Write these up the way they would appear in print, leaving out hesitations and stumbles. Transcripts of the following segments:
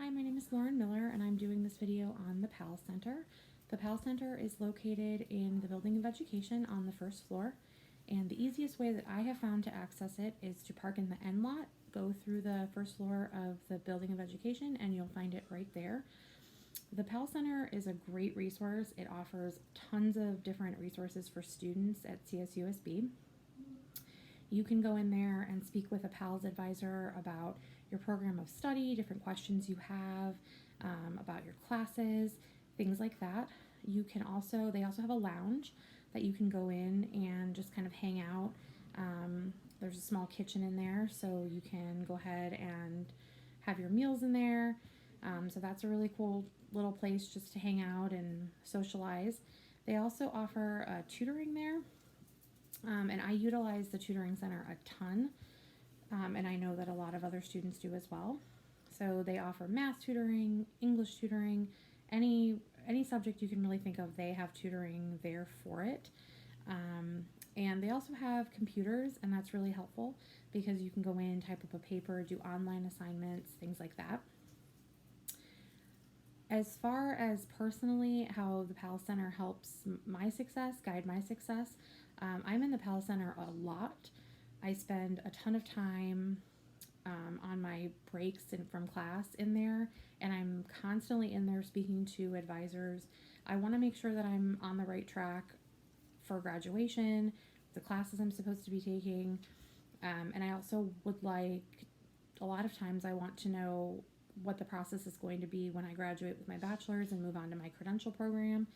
Hi, my name is Lauren Miller and I'm doing this video on the PAL Center. The PAL Center is located in the Building of Education on the first floor, and the easiest way that I have found to access it is to park in the end lot, go through the first floor of the Building of Education, and you'll find it right there. The PAL Center is a great resource. It offers tons of different resources for students at CSUSB. You can go in there and speak with a PALS advisor about your program of study, different questions you have, about your classes, things like that. They also have a lounge that you can go in and just kind of hang out. There's a small kitchen in there, so you can go ahead and have your meals in there. So that's a really cool little place just to hang out and socialize. They also offer tutoring there. And I utilize the tutoring center a ton, and I know that a lot of other students do as well. So they offer math tutoring, English tutoring, any subject you can really think of, they have tutoring there for it. And they also have computers, and that's really helpful because you can go in, type up a paper, do online assignments, things like that. As far as personally how the PAL Center helps my success, guide my success, I'm in the PAL Center a lot. I spend a ton of time on my breaks from class in there, and I'm constantly in there speaking to advisors. I want to make sure that I'm on the right track for graduation, the classes I'm supposed to be taking, and I also would like, a lot of times I want to know what the process is going to be when I graduate with my bachelor's and move on to my credential program.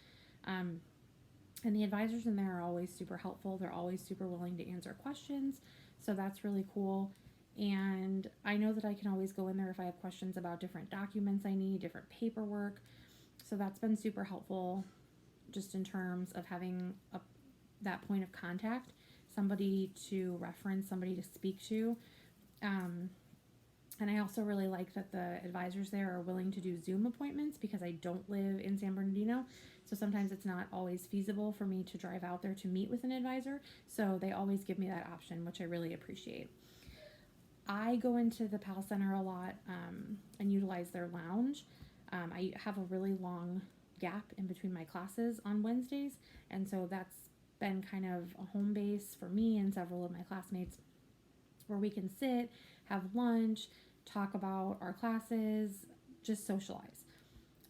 And the advisors in there are always super helpful. They're always super willing to answer questions, so that's really cool. And I know that I can always go in there if I have questions about different documents I need, different paperwork, so that's been super helpful just in terms of having that point of contact, somebody to reference, somebody to speak to. And I also really like that the advisors there are willing to do Zoom appointments because I don't live in San Bernardino. So sometimes it's not always feasible for me to drive out there to meet with an advisor. So they always give me that option, which I really appreciate. I go into the PAL Center a lot and utilize their lounge. I have a really long gap in between my classes on Wednesdays. And so that's been kind of a home base for me and several of my classmates where we can sit, have lunch, talk about our classes, just socialize.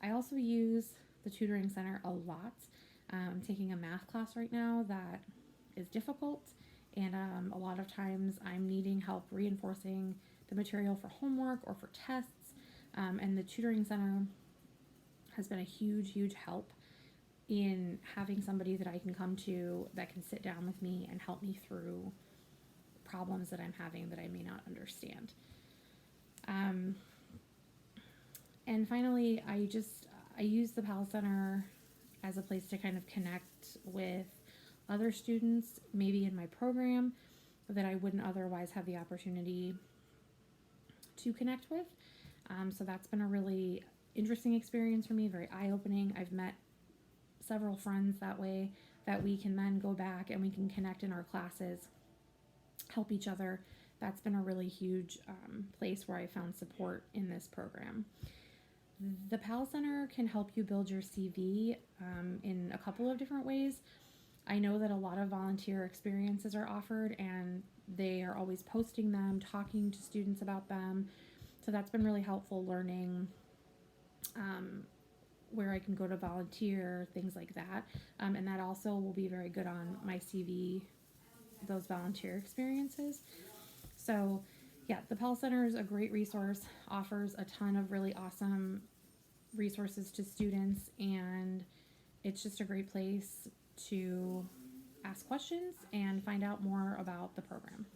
I also use the tutoring center a lot. I'm taking a math class right now that is difficult, and a lot of times I'm needing help reinforcing the material for homework or for tests, and the tutoring center has been a huge help in having somebody that I can come to that can sit down with me and help me through problems that I'm having that I may not understand. And finally, I use the PAL Center as a place to kind of connect with other students, maybe in my program, that I wouldn't otherwise have the opportunity to connect with. So that's been a really interesting experience for me, very eye-opening. I've met several friends that way that we can then go back and we can connect in our classes, help each other. That's been a really huge place where I found support in this program. The PAL Center can help you build your CV in a couple of different ways. I know that a lot of volunteer experiences are offered, and they are always posting them, talking to students about them. So that's been really helpful, learning where I can go to volunteer, things like that. And that also will be very good on my CV, those volunteer experiences. So yeah, the PAL Center is a great resource, offers a ton of really awesome resources to students, and it's just a great place to ask questions and find out more about the program.